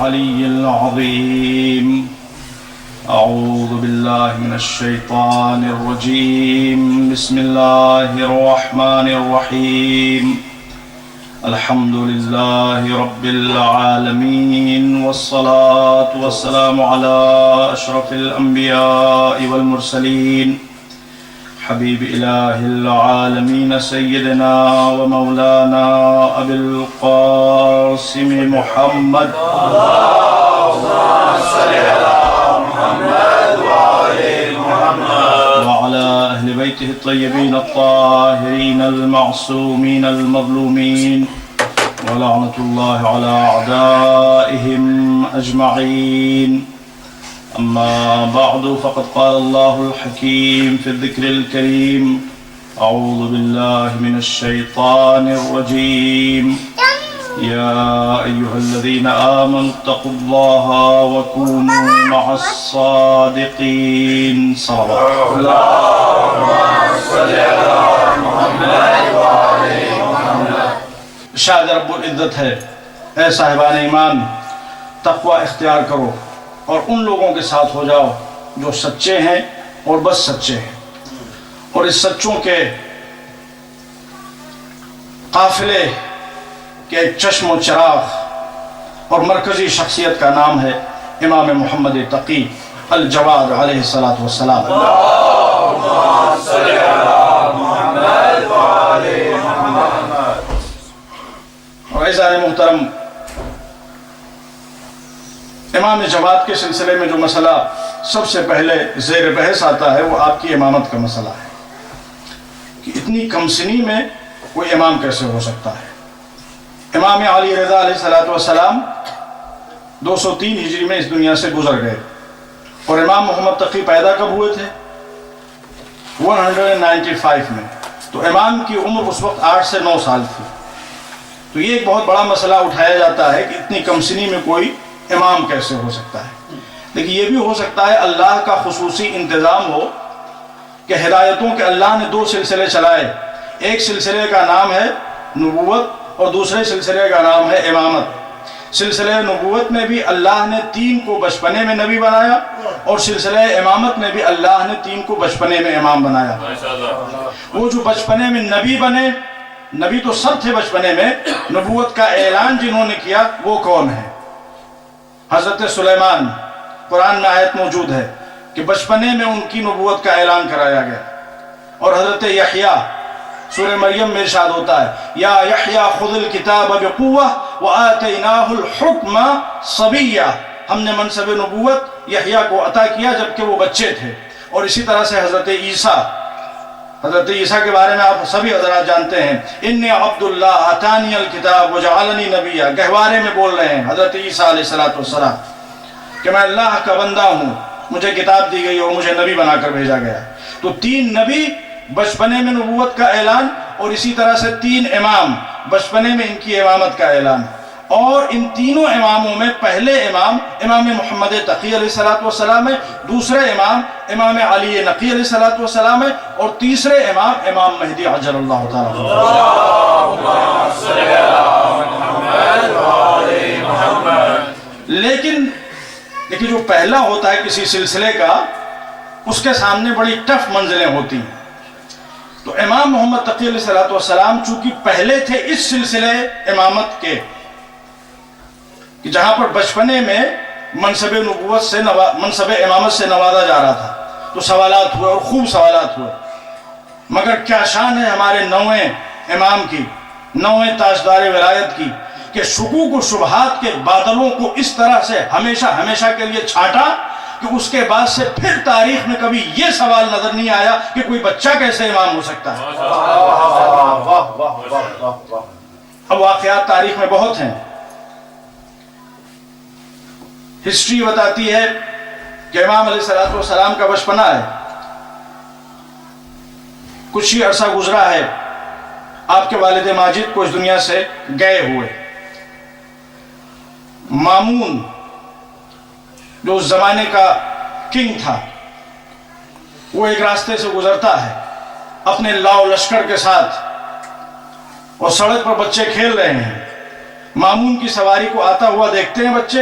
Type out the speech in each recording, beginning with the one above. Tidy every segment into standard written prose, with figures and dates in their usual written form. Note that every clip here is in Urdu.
العلي العظيم. أعوذ بالله من الشيطان الرجيم. بسم الله الرحمن الرحيم. الحمد لله رب العالمين، والصلاة والسلام على أشرف الأنبياء والمرسلين، حبيب إله العالمين سيدنا ومولانا أبي القاسم محمد. اللهم صل على محمد وعلى أهل بيته الطيبين الطاهرين المعصومين المظلومين، ولعنة الله على أعدائهم أجمعين. أما بعد، فقد قال الله الحكيم في الذكر الكريم: أعوذ بالله من الشيطان الرجيم. يا أيها الذين آمنوا اتقوا الله وكونوا مع الصادقين. صلوات اللهم صل على محمد وعلى محمد. شاید رب العزت ہے: اے صاحبان ایمان، تقوی اختیار کرو اور ان لوگوں کے ساتھ ہو جاؤ جو سچے ہیں اور بس سچے ہیں، اور اس سچوں کے قافلے کے ایک چشم و چراغ اور مرکزی شخصیت کا نام ہے امام محمد تقی الجواد علیہ السلام. اللہم صل علی محمد وعلی محمد. اور عزیزان محترم، امام جواد کے سلسلے میں جو مسئلہ سب سے پہلے زیر بحث آتا ہے وہ آپ کی امامت کا مسئلہ ہے کہ اتنی کم سنی میں کوئی امام کیسے ہو سکتا ہے. امام علی رضا علیہ السلام 203 ہجری میں اس دنیا سے گزر گئے، اور امام محمد تقی پیدا کب ہوئے تھے؟ 195 میں. تو امام کی عمر اس وقت 8 سے 9 سال تھی. تو یہ ایک بہت بڑا مسئلہ اٹھایا جاتا ہے کہ اتنی کم سنی میں کوئی امام کیسے ہو سکتا ہے. لیکن یہ بھی ہو سکتا ہے اللہ کا خصوصی انتظام ہو کہ ہدایتوں کے اللہ نے 2 سلسلے چلائے. ایک سلسلے کا نام ہے نبوت اور دوسرے سلسلے کا نام ہے امامت. سلسلہ نبوت میں بھی اللہ نے 3 کو بچپنے میں نبی بنایا، اور سلسلہ امامت میں بھی اللہ نے 3 کو بچپنے میں امام بنایا. وہ جو بچپنے میں نبی بنے، نبی تو سب تھے بچپنے میں، نبوت کا اعلان جنہوں نے کیا وہ کون ہے؟ حضرت سلیمان. قرآن میں آیت موجود ہے کہ بچپنے میں ان کی نبوت کا اعلان کرایا گیا. اور حضرت یحییٰ، سورہ مریم میں ارشاد ہوتا ہے: یا یحییٰ خذ الکتاب بقوہ وآتیناہ الحکم صبیہ. ہم نے منصب نبوت یحییٰ کو عطا کیا جبکہ وہ بچے تھے. اور اسی طرح سے حضرت عیسیٰ کے بارے میں آپ سبھی حضرات جانتے ہیں: انی عبد اللہ آتانی الکتاب وجعلنی نبیہ. گہوارے میں بول رہے ہیں حضرت عیسیٰ علیہ السلام کہ میں اللہ کا بندہ ہوں، مجھے کتاب دی گئی اور مجھے نبی بنا کر بھیجا گیا. تو 3 نبی، بچپنے میں نبوت کا اعلان، اور اسی طرح سے 3 امام، بچپنے میں ان کی امامت کا اعلان. اور ان تینوں اماموں میں پہلے امام امام محمد تقی علیہ السلام ہے، دوسرے امام امام علی نقی علیہ السلام ہے، اور تیسرے امام امام مہدی عجل اللہ تعالیٰ. لیکن جو پہلا ہوتا ہے کسی سلسلے کا، اس کے سامنے بڑی ٹف منزلیں ہوتی ہیں. تو امام محمد تقی علیہ السلام چونکہ پہلے تھے اس سلسلے امامت کے کہ جہاں پر بچپنے میں منصب نبوت سے منصب امامت سے نوازا جا رہا تھا، تو سوالات ہوئے اور خوب سوالات ہوئے. مگر کیا شان ہے ہمارے 9ویں امام کی، 9ویں تاجدار ولایت کی، کہ شکوک و شبہات کے بادلوں کو اس طرح سے ہمیشہ کے لیے چھانٹا کہ اس کے بعد سے پھر تاریخ میں کبھی یہ سوال نظر نہیں آیا کہ کوئی بچہ کیسے امام ہو سکتا ہے. اب واقعات تاریخ میں بہت ہیں. ہسٹری بتاتی ہے کہ امام علیہ السلام کا بچپنا ہے، کچھ ہی عرصہ گزرا ہے آپ کے والد ماجد کو اس دنیا سے گئے ہوئے. مامون جو اس زمانے کا کنگ تھا، وہ ایک راستے سے گزرتا ہے اپنے لاؤ لشکر کے ساتھ، اور سڑک پر بچے کھیل رہے ہیں. مامون کی سواری کو آتا ہوا دیکھتے ہیں بچے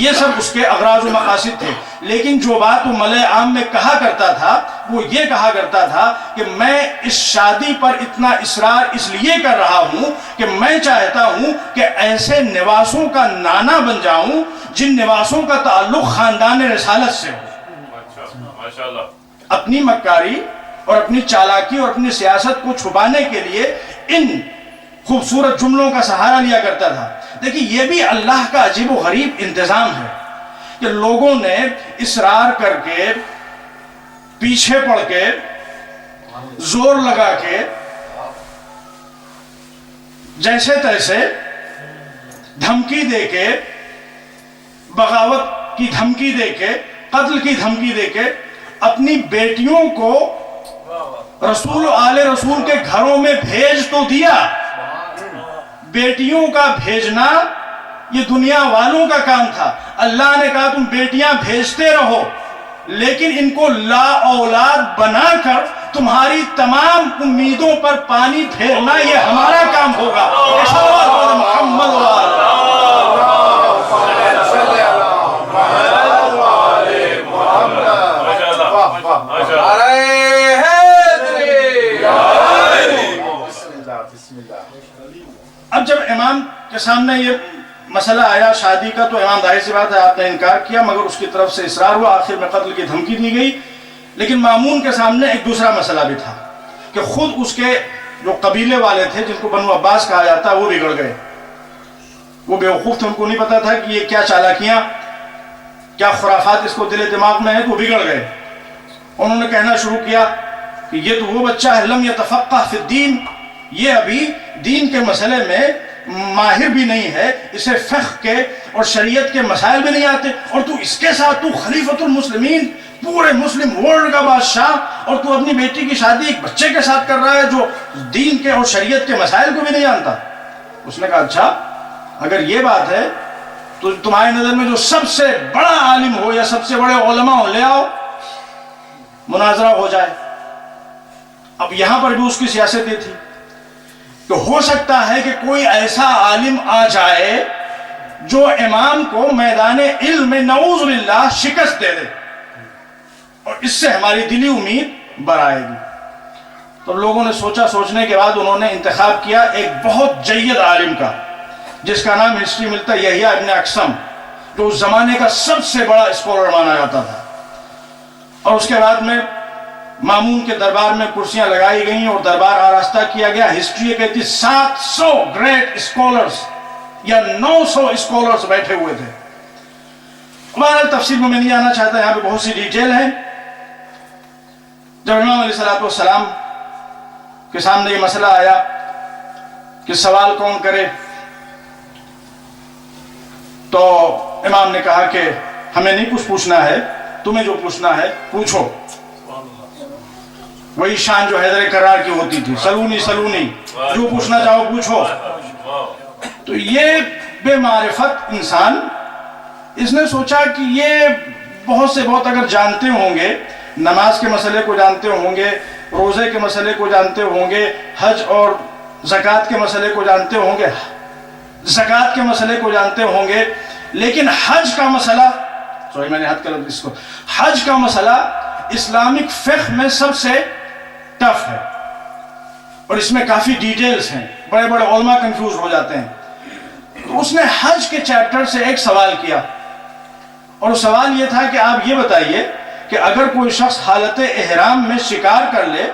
یہ سب اس کے اغراض و مقاصد تھے. لیکن جو بات وہ ملأ عام میں کہا کرتا تھا وہ یہ کہا کرتا تھا کہ میں اس شادی پر اتنا اصرار اس لیے کر رہا ہوں کہ میں چاہتا ہوں کہ ایسے نواسوں کا نانا بن جاؤں جن نواسوں کا تعلق خاندان رسالت سے ہو. اپنی مکاری اور اپنی چالاکی اور اپنی سیاست کو چھپانے کے لیے ان خوبصورت جملوں کا سہارا لیا کرتا تھا. دیکھیں یہ بھی اللہ کا عجیب و غریب انتظام ہے کہ لوگوں نے اصرار کر کے پیچھے پڑ کے زور لگا کے جیسے تیسے دھمکی دے کے بغاوت کی دھمکی دے کے قتل کی دھمکی دے کے اپنی بیٹیوں کو رسول و آل رسول کے گھروں میں بھیج تو دیا. بیٹیوں کا بھیجنا یہ دنیا والوں کا کام تھا. اللہ نے کہا تم بیٹیاں بھیجتے رہو لیکن ان کو لا اولاد بنا کر تمہاری تمام امیدوں پر پانی پھیرنا یہ ہمارا کام ہوگا. محمد اب جب امام کے سامنے یہ مسئلہ آیا شادی کا تو امام ظاہر سی بات ہے آپ نے انکار کیا مگر اس کی طرف سے اصرار ہوا. آخر میں قتل کی دھمکی دی گئی. لیکن مامون کے سامنے ایک دوسرا مسئلہ بھی تھا کہ خود اس کے جو قبیلے والے تھے جن کو بنو عباس کہا جاتا وہ بگڑ گئے. وہ بیوقوف تھے, ان کو نہیں پتا تھا کہ یہ کیا چالاکیاں کیا خرافات اس کو دل دماغ میں ہے, تو وہ بگڑ گئے. انہوں نے کہنا شروع کیا کہ یہ تو وہ بچہ ہے لم یتفقہ فی الدین, یہ ابھی دین کے مسئلے میں ماہر بھی نہیں ہے, اسے فقہ کے اور شریعت کے مسائل بھی نہیں آتے, اور تو اس کے ساتھ تو خلیفۃ المسلمین پورے مسلم ورلڈ کا بادشاہ, اور تو اپنی بیٹی کی شادی ایک بچے کے ساتھ کر رہا ہے جو دین کے اور شریعت کے مسائل کو بھی نہیں جانتا. اس نے کہا اچھا اگر یہ بات ہے تو تمہاری نظر میں جو سب سے بڑا عالم ہو یا سب سے بڑے علماء ہو لے آؤ, مناظرہ ہو جائے. اب یہاں پر بھی اس کی سیاست یہ تھی کہ ہو سکتا ہے کہ کوئی ایسا عالم آ جائے جو امام کو میدان علم میں نعوذ باللہ شکست دے دے, اور اس سے ہماری دلی امید برآئے گی. تو لوگوں نے سوچا, سوچنے کے بعد انہوں نے انتخاب کیا ایک بہت جید عالم کا جس کا نام ہسٹری ملتا ہے یحییٰ ابن اقسم, جو اس زمانے کا سب سے بڑا اسکالر مانا جاتا تھا. اور اس کے بعد میں مامون کے دربار میں کرسیاں لگائی گئیں اور دربار آراستہ کیا گیا. ہسٹری یہ کہتی 700 گریٹ اسکالرز یا 900 اسکالرز بیٹھے ہوئے تھے. بہرحال تفصیل میں نہیں جانا چاہتا, یہاں پہ بہت سی ڈیٹیل ہے. جب امام علیہ السلام کے سامنے یہ مسئلہ آیا کہ سوال کون کرے, تو امام نے کہا کہ ہمیں نہیں کچھ پوچھنا ہے, تمہیں جو پوچھنا ہے پوچھو. وہی شان جو حیدر کرار کی ہوتی تھی, سلونی سلونی, جو پوچھنا چاہو پوچھو. تو یہ بے معرفت انسان, اس نے سوچا کہ یہ بہت سے بہت اگر جانتے ہوں گے, نماز کے مسئلے کو جانتے ہوں گے, روزے کے مسئلے کو جانتے ہوں گے, حج اور زکوٰۃ کے مسئلے کو جانتے ہوں گے, زکوٰۃ کے مسئلے کو جانتے ہوں گے, لیکن حج کا مسئلہ, سوری میں نے حد کر اس کو, حج کا مسئلہ اسلامک فقہ میں سب سے ٹف ہے اور اس میں کافی ڈیٹیلز ہیں, بڑے بڑے علماء کنفیوز ہو جاتے ہیں. تو اس نے حج کے چیپٹر سے ایک سوال کیا, اور سوال یہ تھا کہ آپ یہ بتائیے کہ اگر کوئی شخص حالت احرام میں شکار کر لے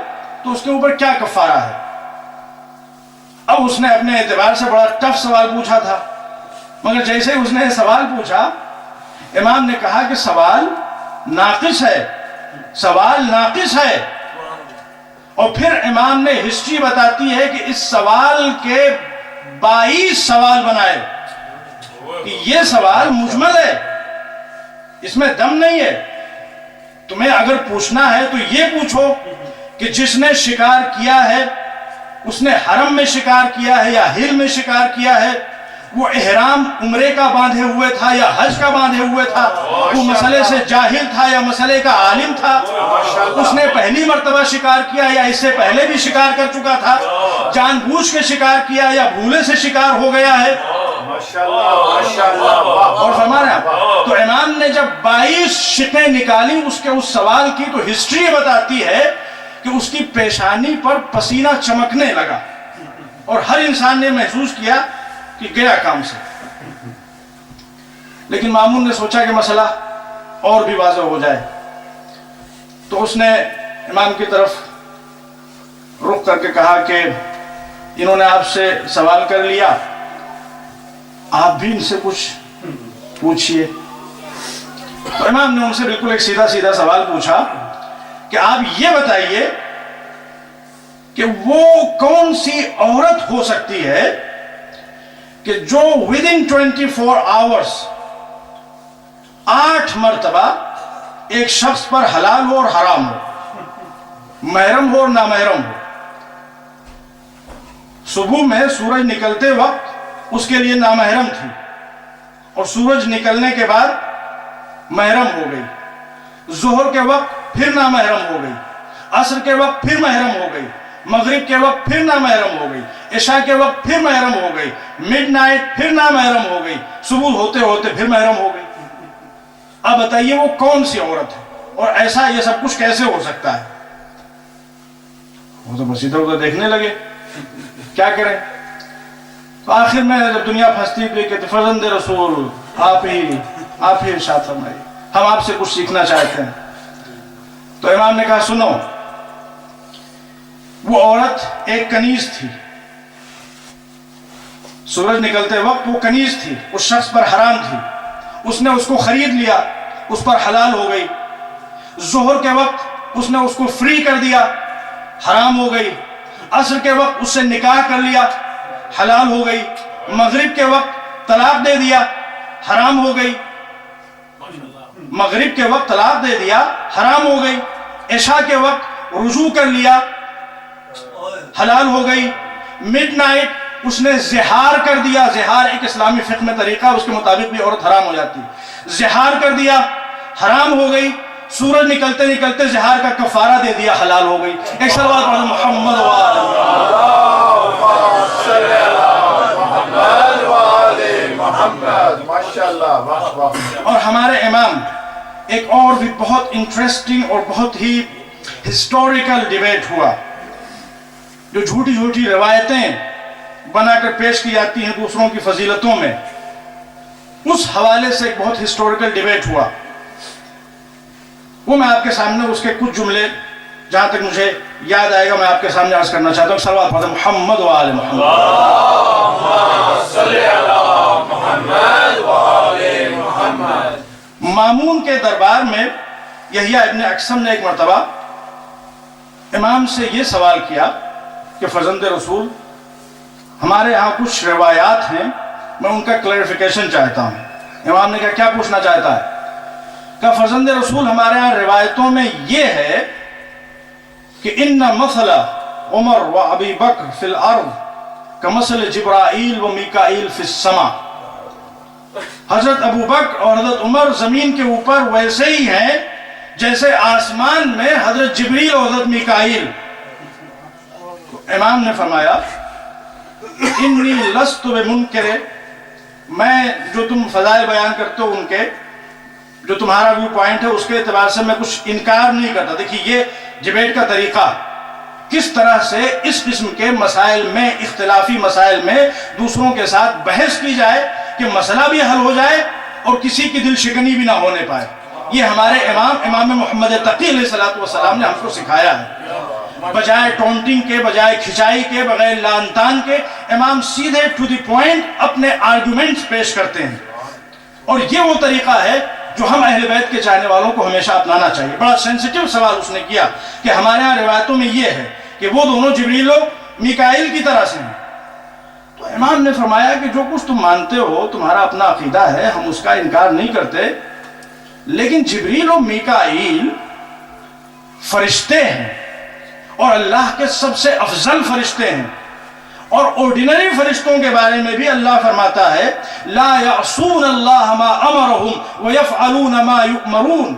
تو اس کے اوپر کیا کفارہ ہے. اب اس نے اپنے اعتبار سے بڑا ٹف سوال پوچھا تھا, مگر جیسے اس نے سوال پوچھا امام نے کہا کہ سوال ناقص ہے, سوال ناقص ہے. اور پھر امام نے ہسٹری بتاتی ہے کہ اس سوال کے 22 سوال بنائے کہ یہ سوال مجمل ہے, اس میں دم نہیں ہے. تمہیں اگر پوچھنا ہے تو یہ پوچھو کہ جس نے شکار کیا ہے اس نے حرم میں شکار کیا ہے یا ہل میں شکار کیا ہے, وہ احرام عمرے کا باندھے ہوئے تھا یا حج کا باندھے ہوئے تھا, وہ مسئلے سے جاہل تھا یا مسئلے کا عالم تھا, اس نے پہلی مرتبہ شکار کیا یا اس سے پہلے بھی شکار کر چکا تھا, جان بوجھ کے شکار کیا یا بھولے سے شکار ہو گیا ہے. اور فرما رہے ہیں تو امام نے جب 22 شقیں نکالی اس کے اس سوال کی تو ہسٹری یہ بتاتی ہے کہ اس کی پیشانی پر پسینہ چمکنے لگا اور ہر انسان نے محسوس کیا کہ گیا کام سے. لیکن مامون نے سوچا کہ مسئلہ اور بھی واضح ہو جائے تو اس نے امام کی طرف رخ کر کے کہا کہ انہوں نے آپ سے سوال کر لیا, آپ بھی ان سے کچھ پوچھئے. تو امام نے ان سے بالکل ایک سیدھا سیدھا سوال پوچھا کہ آپ یہ بتائیے کہ وہ کون سی عورت ہو سکتی ہے کہ جو within 24 hours 8 مرتبہ ایک شخص پر حلال ہو اور حرام ہو, محرم ہو اور نامحرم ہو. صبح میں سورج نکلتے وقت اس کے لیے نامحرم تھی اور سورج نکلنے کے بعد محرم ہو گئی, ظہر کے وقت پھر نامحرم ہو گئی, عصر کے وقت پھر محرم ہو گئی, مغرب کے وقت پھر نامحرم ہو گئی, عشاء کے وقت پھر محرم ہو گئی, مڈ نائٹ پھر نامحرم ہو گئی, صبح ہوتے ہوتے پھر محرم ہو گئی. اب بتائیے وہ کون سی عورت ہے اور ایسا یہ سب کچھ کیسے ہو سکتا ہے؟ وہ تو بس ادھر ادھر دیکھنے لگے کیا کریں. تو آخر میں جب دنیا پھنستی تھی کہ فرزند رسول آپ ہی ارشاد فرمائیے, ہم آپ سے کچھ سیکھنا چاہتے ہیں. تو امام نے کہا سنو, وہ عورت ایک کنیز تھی, سورج نکلتے وقت وہ کنیز تھی, اس شخص پر حرام تھی, اس نے اس کو خرید لیا, اس پر حلال ہو گئی. ظہر کے وقت اس نے اس کو فری کر دیا, حرام ہو گئی. عصر کے وقت اس سے نکاح کر لیا, حلال ہو گئی. مغرب کے وقت طلاق دے دیا, حرام ہو گئی. مغرب کے وقت طلاق دے دیا, حرام ہو گئی. عشاء کے وقت رجوع کر لیا, حلال ہو گئی. مڈ نائٹ اس نے زہار کر دیا, زہار ایک اسلامی فقہ میں طریقہ, اس کے مطابق بھی عورت حرام ہو جاتی. زہار کر دیا, حرام ہو گئی. سورج نکلتے نکلتے زہار کا کفارہ دے دیا, حلال ہو گئی. ایک صلوات پڑھو محمد اور ہمارے امام ایک اور بھی بہت انٹرسٹنگ اور بہت ہی ہسٹوریکل ڈیبیٹ ہوا, جو جھوٹی جھوٹی روایتیں بنا کر پیش کی جاتی ہیں دوسروں کی فضیلتوں میں, اس حوالے سے ایک بہت ہسٹوریکل ڈیبیٹ ہوا. وہ میں آپ کے سامنے اس کے کچھ جملے جہاں تک مجھے یاد آئے گا میں آپ کے سامنے عرض کرنا چاہتا ہوں. صلوات پڑھیں محمد و آل محمد. مامون کے دربار میں یحییٰ ابن اقسم نے ایک مرتبہ امام سے یہ سوال کیا کہ فرزند رسول ہمارے ہاں کچھ روایات ہیں, میں ان کا کلیریفیکیشن چاہتا ہوں. امام نے کہا کیا پوچھنا چاہتا ہے؟ کہ فرزند رسول ہمارے ہاں روایتوں میں یہ ہے کہ ان مثل عمر و ابی بکر فی الارض کمثل جبرائیل و میکائیل فی السماء. حضرت ابو بکر اور حضرت عمر زمین کے اوپر ویسے ہی ہیں جیسے آسمان میں حضرت جبریل اور حضرت میکائیل. امام نے فرمایا انی لست بمنکر, میں جو تم فضائل بیان کرتے ہو ان کے, جو تمہارا ویو پوائنٹ ہے اس کے اعتبار سے میں کچھ انکار نہیں کرتا. دیکھیے یہ ڈیبیٹ کا طریقہ, کس طرح سے اس قسم کے مسائل میں, اختلافی مسائل میں دوسروں کے ساتھ بحث کی جائے کہ مسئلہ بھی حل ہو جائے اور کسی کی دل شکنی بھی نہ ہونے پائے. یہ ہمارے امام محمد تقی علیہ السلام نے ہم کو سکھایا ہے. بجائے ٹونٹنگ کے, بجائے کھچائی کے, بغیر لان تان کے, امام سیدھے ٹو دی پوائنٹ اپنے آرگومنٹس پیش کرتے ہیں. اور یہ وہ طریقہ ہے جو ہم اہل بیت کے چاہنے والوں کو ہمیشہ اپنانا چاہیے. بڑا سینسیٹیو سوال اس نے کیا کہ ہمارے ہاں روایتوں میں یہ ہے کہ وہ دونوں جبریل و میکائیل کی طرح سے ہیں. تو امام نے فرمایا کہ جو کچھ تم مانتے ہو تمہارا اپنا عقیدہ ہے, ہم اس کا انکار نہیں کرتے, لیکن جبریل و میکائیل فرشتے ہیں اور اللہ کے سب سے افضل فرشتے ہیں. اور آرڈینری فرشتوں کے بارے میں بھی اللہ فرماتا ہے لا یعصون اللہ ما امرہم ویفعلون ما یؤمرون.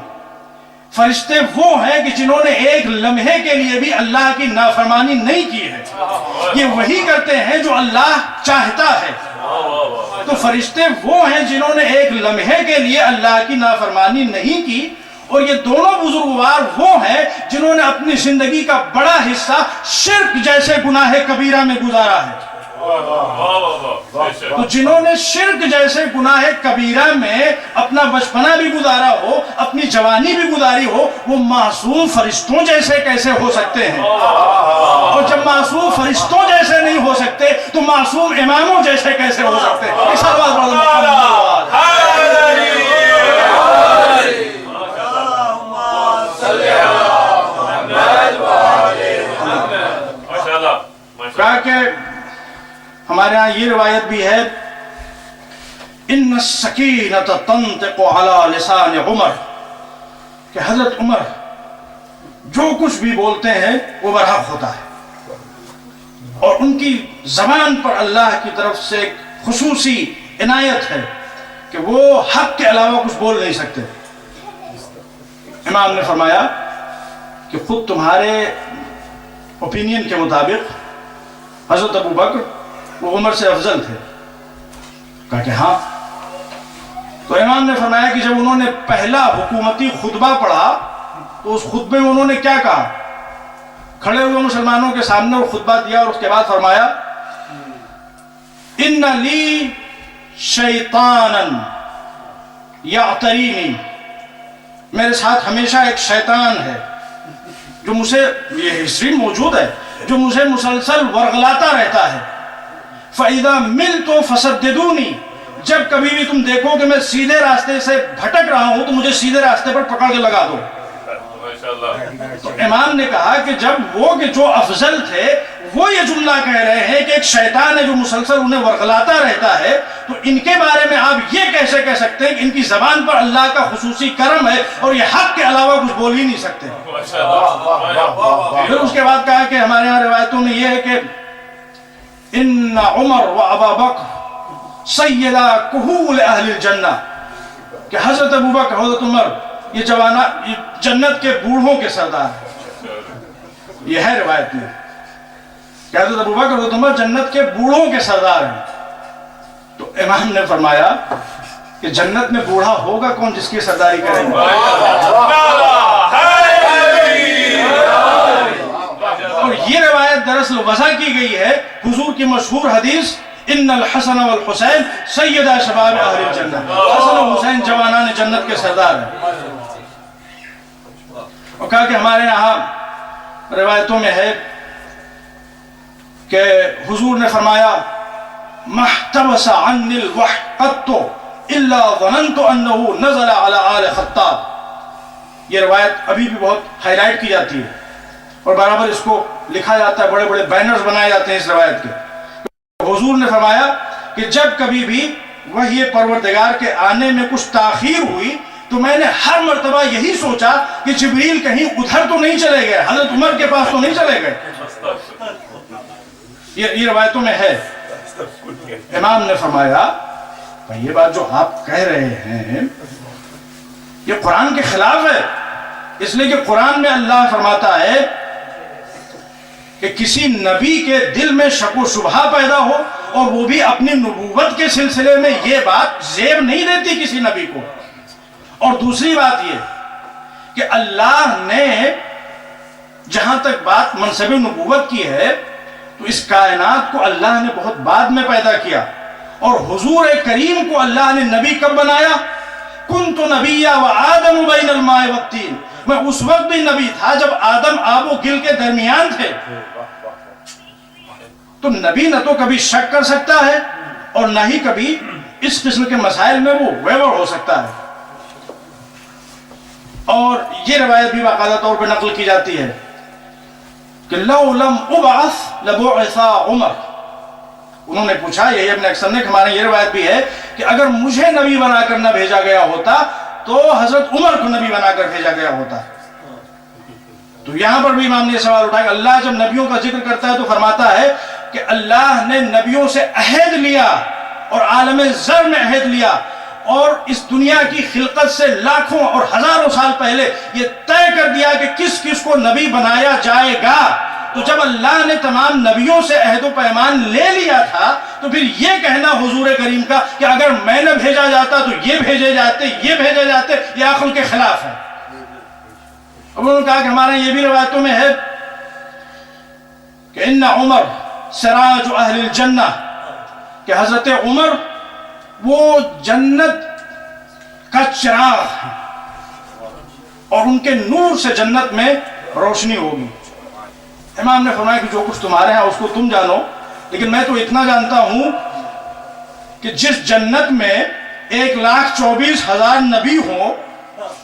فرشتے وہ ہیں کہ جنہوں نے ایک لمحے کے لیے بھی اللہ کی نافرمانی نہیں کی ہے, یہ وہی کرتے ہیں جو اللہ چاہتا ہے. تو فرشتے وہ ہیں جنہوں نے ایک لمحے کے لیے اللہ کی نافرمانی نہیں کی، اور یہ دونوں بزرگوار وہ ہیں جنہوں نے اپنی زندگی کا بڑا حصہ شرک جیسے گناہ کبیرہ میں گزارا ہے۔ تو جنہوں نے شرک جیسے گناہ کبیرہ میں اپنا بچپنا بھی گزارا ہو، اپنی جوانی بھی گزاری ہو، وہ معصوم فرشتوں جیسے کیسے ہو سکتے ہیں؟ اور جب معصوم فرشتوں جیسے نہیں ہو سکتے تو معصوم اماموں جیسے کیسے ہو سکتے ہیں؟ اس سوال کہا کہ ہمارے ہاں یہ روایت بھی ہے، ان السکینۃ تنطق علی لسان عمر، کہ حضرت عمر جو کچھ بھی بولتے ہیں وہ برحق ہوتا ہے، اور ان کی زبان پر اللہ کی طرف سے ایک خصوصی عنایت ہے کہ وہ حق کے علاوہ کچھ بول نہیں سکتے۔ امام نے فرمایا کہ خود تمہارے اوپینین کے مطابق حضرت ابو بکر وہ عمر سے افضل تھے؟ کہا کہ ہاں۔ تو امام نے فرمایا کہ جب انہوں نے پہلا حکومتی خطبہ پڑھا تو اس خطبے میں انہوں نے کیا کہا؟ کھڑے ہوئے مسلمانوں کے سامنے اور خطبہ دیا، اور اس کے بعد فرمایا ان لی شیطانا یعترینی، میرے ساتھ ہمیشہ ایک شیطان ہے جو مجھے، یہ ہسٹری موجود ہے، جو مجھے مسلسل ورغلاتا رہتا ہے۔ فَإِذَا مِلْتُ فَسَدِّدُونِي، جب کبھی بھی تم دیکھو کہ میں سیدھے راستے سے بھٹک رہا ہوں تو مجھے سیدھے راستے پر پکڑ کے لگا دو۔ تو امام نے کہا کہ جب وہ کہ جو افضل تھے وہ یہ جملہ کہہ رہے ہیں کہ ایک شیطان ہے جو مسلسل انہیں ورغلاتا رہتا ہے، تو ان کے بارے میں آپ یہ کیسے کہہ سکتے ہیں کہ ان کی زبان پر اللہ کا خصوصی کرم ہے اور یہ حق کے علاوہ کچھ بول ہی نہیں سکتے؟ پھر اس کے بعد کہا کہ ہمارے یہاں روایتوں میں یہ ہے کہ ان عمر و ابا بکر سیدہ کہول اہل الجنہ، کہ حضرت ابو بکر، حضرت عمر یہ جنت کے بوڑھوں کے سردار ہیں۔ یہ ہے روایت میں کہ حضرت ابو بکر حضرت عمر جنت کے بوڑھوں کے سردار ہیں۔ تو امام نے فرمایا کہ جنت میں بوڑھا ہوگا کون جس کی سرداری کرے گا؟ اور یہ روایت دراصل وضع کی گئی ہے حضور کی مشہور حدیث ان الحسن والحسین سیدہ شباب اہل الجنہ، حسن و حسین جوانان جنت کے سردار ہیں۔ اور کہا کہ ہمارے یہاں روایتوں میں ہے کہ حضور نے فرمایا محتبس عنی الوحی قط الا ظننت انه نزل على آل خطاب۔ یہ روایت ابھی بھی بہت ہائی لائٹ کی جاتی ہے اور برابر اس کو لکھا جاتا ہے، بڑے بڑے بینرز بنائے جاتے ہیں اس روایت کے۔ حضور نے فرمایا کہ جب کبھی بھی وحی پروردگار کے آنے میں کچھ تاخیر ہوئی تو میں نے ہر مرتبہ یہی سوچا کہ جبریل کہیں ادھر تو نہیں چلے گئے، حضرت عمر کے پاس تو نہیں چلے گئے۔ یہ روایتوں میں ہے۔ امام نے فرمایا یہ بات جو آپ کہہ رہے ہیں یہ قرآن کے خلاف ہے، اس لیے کہ قرآن میں اللہ فرماتا ہے کہ کسی نبی کے دل میں شک و شبہ پیدا ہو، اور وہ بھی اپنی نبوت کے سلسلے میں، یہ بات زیب نہیں دیتی کسی نبی کو۔ اور دوسری بات یہ کہ اللہ نے جہاں تک بات منصب نبوت کی ہے تو اس کائنات کو اللہ نے بہت بعد میں پیدا کیا، اور حضور کریم کو اللہ نے نبی کب بنایا؟ کنت نبیا وآدم بین الماء والطین، میں اس وقت بھی نبی تھا جب آدم آب و گل کے درمیان تھے۔ تو نبی نہ تو کبھی شک کر سکتا ہے اور نہ ہی کبھی اس قسم کے مسائل میں وہ ویور ہو سکتا ہے۔ اور یہ روایت بھی باقاعدہ طور پہ نقل کی جاتی ہے کہ لو لم ابعث لبعث عمر، انہوں نے پوچھا یہ ابن اکثر نے، ہمارے یہ روایت بھی ہے کہ اگر مجھے نبی بنا کر نہ بھیجا گیا ہوتا تو حضرت عمر کو نبی بنا کر بھیجا گیا ہوتا۔ تو یہاں پر بھی امام نے یہ سوال اٹھایا کہ اللہ جب نبیوں کا ذکر کرتا ہے تو فرماتا ہے کہ اللہ نے نبیوں سے عہد لیا اور عالم ذر میں عہد لیا، اور اس دنیا کی خلقت سے لاکھوں اور ہزاروں سال پہلے یہ طے کر دیا کہ کس کس کو نبی بنایا جائے گا، تو جب اللہ نے تمام نبیوں سے عہد و پیمان لے لیا تھا تو پھر یہ کہنا حضور کریم کا کہ اگر میں نہ بھیجا جاتا تو یہ بھیجے جاتے یہ عقل کے خلاف ہے۔ اب انہوں نے کہا کہ ہمارے یہ بھی روایتوں میں ہے کہ ان عمر سراج اہل الجنہ، کہ حضرت عمر وہ جنت کا چراغ ہے اور ان کے نور سے جنت میں روشنی ہوگی۔ امام نے فرمایا کہ جو کچھ تمہارے ہیں اس کو تم جانو، لیکن میں تو اتنا جانتا ہوں کہ جس جنت میں 1,24,000 نبی ہوں،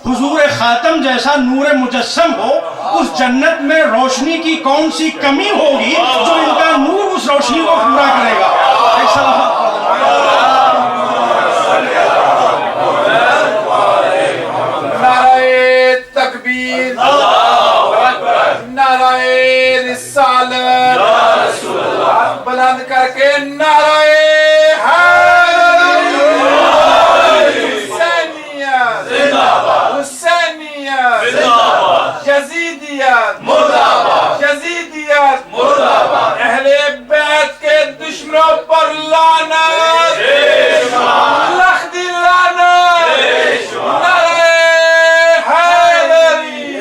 حضور خاتم جیسا نور مجسم ہو، اس جنت میں روشنی کی کون سی کمی ہوگی جو ان کا نور اس روشنی کو پورا کرے گا۔ نعرہ تکبیر، نعرہ رسالت، ہاتھ بلند کر کے نعرہ حسینیت، حسینیت، یزیدیت، یزیدیت، اہل بیت کے دشمنوں پر لعنت، لخت لعنت، نعرہ حیدری،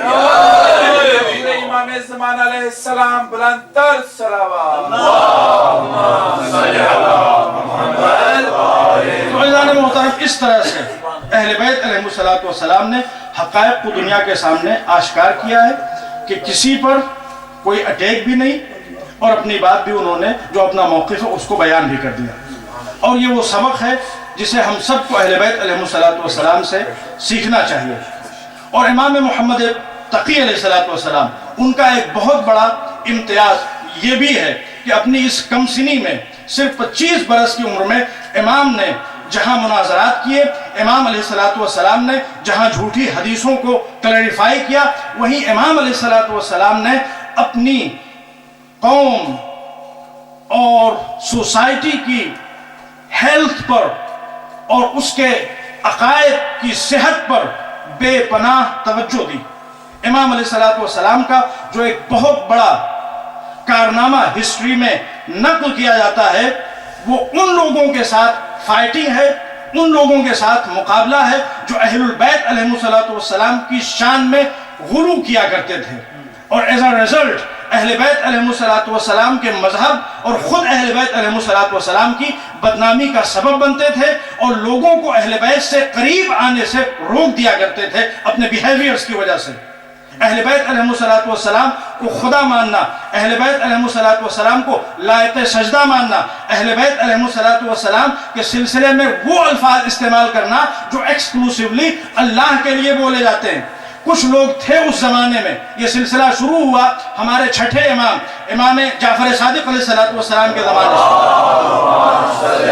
امام زمان علیہ السلام بلند تر صلوات۔ تو عزیزان محترم، اس طرح سے اہل بیت علیہ السلام نے حقائق کو دنیا کے سامنے آشکار کیا ہے کہ کسی پر کوئی اٹیک بھی نہیں، اور اپنی بات بھی انہوں نے جو اپنا موقف ہے اس کو بیان بھی کر دیا، اور یہ وہ سبق ہے جسے ہم سب کو اہل بیت علیہ السلام سے سیکھنا چاہیے۔ اور امام محمد تقی علیہ السلام، ان کا ایک بہت بڑا امتیاز یہ بھی ہے کہ اپنی اس کم سنی میں صرف 25 برس کی عمر میں امام نے جہاں مناظرات کیے، امام علیہ السلام نے جہاں جھوٹی حدیثوں کو کلیریفائی کیا، وہیں امام علیہ السلام نے اپنی قوم اور سوسائٹی کی ہیلتھ پر اور اس کے عقائد کی صحت پر بے پناہ توجہ دی۔ امام علیہ السلام کا جو ایک بہت بڑا کارنامہ ہسٹری میں نقل کیا جاتا ہے، وہ ان لوگوں کے ساتھ فائٹنگ ہے، ان لوگوں کے ساتھ مقابلہ ہے جو اہل البیت علیہ السلام کی شان میں غلو کیا کرتے تھے، اور ایز اے رزلٹ اہل بیت علیہ السلام کے مذہب اور خود اہل بیت علیہ السلام کی بدنامی کا سبب بنتے تھے، اور لوگوں کو اہل بیت سے قریب آنے سے روک دیا کرتے تھے اپنے بیہیویئرز کی وجہ سے۔ اہل بیت علیہ السلام کو خدا ماننا، اہل بیت علیہ السلام کو لائق سجدہ ماننا، اہل بیت علیہ السلام کے سلسلے میں وہ الفاظ استعمال کرنا جو ایکسکلوسیولی اللہ کے لیے بولے جاتے ہیں۔ کچھ لوگ تھے اس زمانے میں، یہ سلسلہ شروع ہوا ہمارے چھٹے امام جعفر صادق علیہ السلام کے زمانے سے۔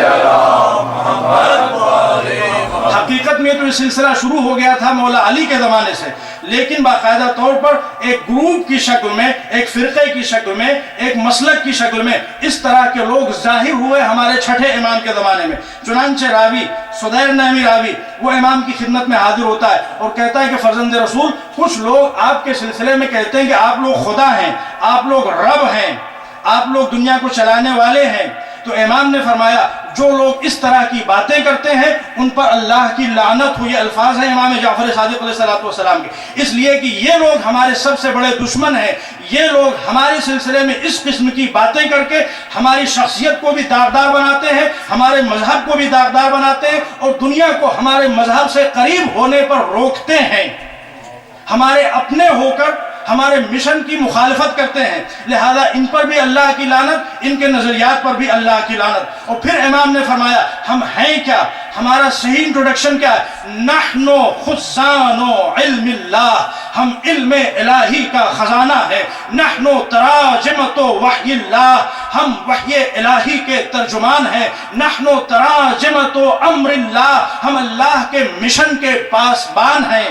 حقیقت میں تو یہ سلسلہ شروع ہو گیا تھا مولا علی کے زمانے سے، لیکن باقاعدہ طور پر ایک گروپ کی شکل میں، ایک فرقے کی شکل میں، ایک مسلک کی شکل میں اس طرح کے لوگ ظاہر ہوئے ہمارے چھٹے امام کے زمانے میں۔ چنانچہ راوی سدیر نامی راوی وہ امام کی خدمت میں حاضر ہوتا ہے اور کہتا ہے کہ فرزند رسول، کچھ لوگ آپ کے سلسلے میں کہتے ہیں کہ آپ لوگ خدا ہیں، آپ لوگ رب ہیں، آپ لوگ دنیا کو چلانے والے ہیں۔ تو امام نے فرمایا جو لوگ اس طرح کی باتیں کرتے ہیں ان پر اللہ کی لعنت ہو۔ یہ الفاظ ہیں امام جعفر صادق علیہ السلام کے، اس لیے کہ یہ لوگ ہمارے سب سے بڑے دشمن ہیں۔ یہ لوگ ہمارے سلسلے میں اس قسم کی باتیں کر کے ہماری شخصیت کو بھی داغدار بناتے ہیں، ہمارے مذہب کو بھی داغدار بناتے ہیں، اور دنیا کو ہمارے مذہب سے قریب ہونے پر روکتے ہیں، ہمارے اپنے ہو کر ہمارے مشن کی مخالفت کرتے ہیں۔ لہذا ان پر بھی اللہ کی لعنت، ان کے نظریات پر بھی اللہ کی لعنت۔ اور پھر امام نے فرمایا ہم ہیں کیا، ہمارا صحیح انٹروڈکشن کیا ہے؟ نحن خزان علم اللہ، ہم علم الہی کا خزانہ ہے۔ نحن تراجمۃ وحی اللہ، ہم وحی الہی کے ترجمان ہیں۔ نحن تراجمۃ امر اللہ، ہم اللہ کے مشن کے پاسبان ہیں۔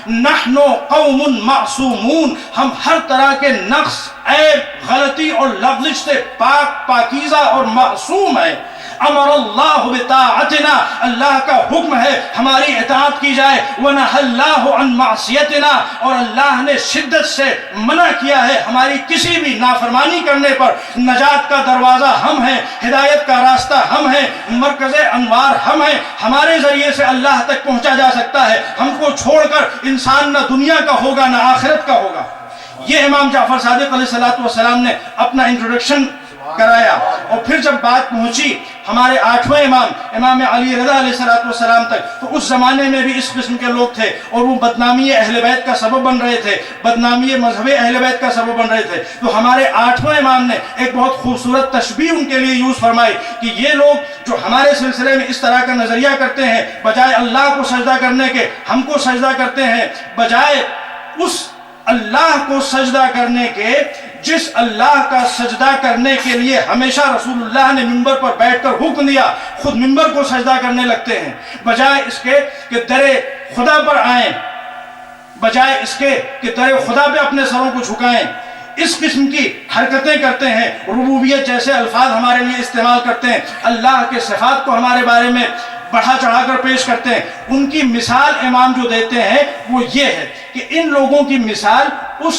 نحن قوم معصومون، ہم ہر طرح کے نقص، عیب، غلطی اور لغزش سے پاکیزہ اور معصوم ہیں۔ امر اللہ بطاعتنا، اللہ کا حکم ہے ہماری اطاعت کی جائے، ونہى اللہ عن معصیتنا، اور اللہ نے شدت سے منع کیا ہے ہماری کسی بھی نافرمانی کرنے پر۔ نجات کا دروازہ ہم ہیں، ہدایت کا راستہ ہم ہیں، مرکز انوار ہم ہیں، ہمارے ذریعے سے اللہ تک پہنچا جا سکتا ہے۔ ہم کو چھوڑ کر انسان نہ دنیا کا ہوگا نہ آخرت کا ہوگا۔ یہ امام جعفر صادق علیہ السلام نے اپنا انٹروڈکشن کرایا، اور پھر جب بات پہنچی ہمارے 8ویں امام امام علی رضا علیہ السلام تک، تو اس زمانے میں بھی اس قسم کے لوگ تھے، اور وہ بدنامی اہل بیت کا سبب بن رہے تھے، بدنامی مذہب اہل بیت کا سبب بن رہے تھے۔ تو ہمارے 8ویں امام نے ایک بہت خوبصورت تشبیہ ان کے لیے یوز فرمائی کہ یہ لوگ جو ہمارے سلسلے میں اس طرح کا نظریہ کرتے ہیں، بجائے اللہ کو سجدہ کرنے کے ہم کو سجدہ کرتے ہیں، بجائے اس اللہ کو سجدہ کرنے کے جس اللہ کا سجدہ کرنے کے لیے ہمیشہ رسول اللہ نے منبر پر بیٹھ کر حکم دیا، خود منبر کو سجدہ کرنے لگتے ہیں، بجائے اس کے کہ در خدا پر آئیں، بجائے اس کے کہ در خدا پہ اپنے سروں کو جھکائیں، اس قسم کی حرکتیں کرتے ہیں، ربوبیت جیسے الفاظ ہمارے لیے استعمال کرتے ہیں، اللہ کے صفات کو ہمارے بارے میں بڑھا چڑھا کر پیش کرتے ہیں۔ ان کی مثال امام جو دیتے ہیں وہ یہ ہے کہ ان لوگوں کی مثال اس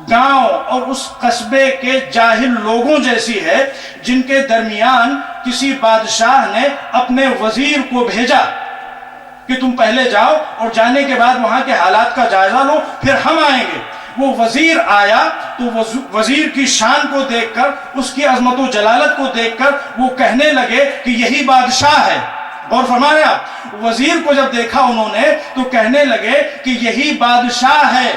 گاؤں اور اس قصبے کے جاہل لوگوں جیسی ہے جن کے درمیان کسی بادشاہ نے اپنے وزیر کو بھیجا کہ تم پہلے جاؤ اور جانے کے بعد وہاں کے حالات کا جائزہ لو، پھر ہم آئیں گے۔ وہ وزیر آیا تو وزیر کی شان کو دیکھ کر، اس کی عظمت و جلالت کو دیکھ کر وہ کہنے لگے کہ یہی بادشاہ ہے۔ اور فرمایا وزیر کو جب دیکھا انہوں نے تو کہنے لگے کہ یہی بادشاہ ہے۔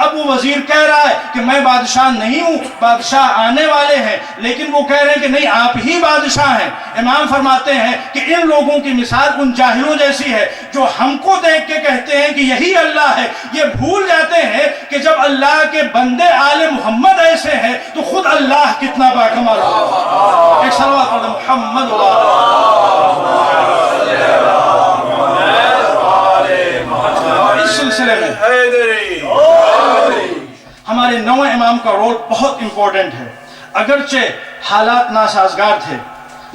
اب وہ وزیر کہہ رہا ہے کہ میں بادشاہ نہیں ہوں، بادشاہ آنے والے ہیں، لیکن وہ کہہ رہے ہیں کہ نہیں، آپ ہی بادشاہ ہیں۔ امام فرماتے ہیں کہ ان لوگوں کی مثال ان جاہلوں جیسی ہے جو ہم کو دیکھ کے کہتے ہیں کہ یہی اللہ ہے، یہ بھول جاتے ہیں کہ جب اللہ کے بندے آل محمد ایسے ہیں تو خود اللہ کتنا باکمال ہوگا۔ ایک صلوات پڑھ محمد اس سلسلے میں ہمارے 9ویں امام کا رول بہت امپورٹنٹ ہے۔ اگرچہ حالات ناسازگار تھے،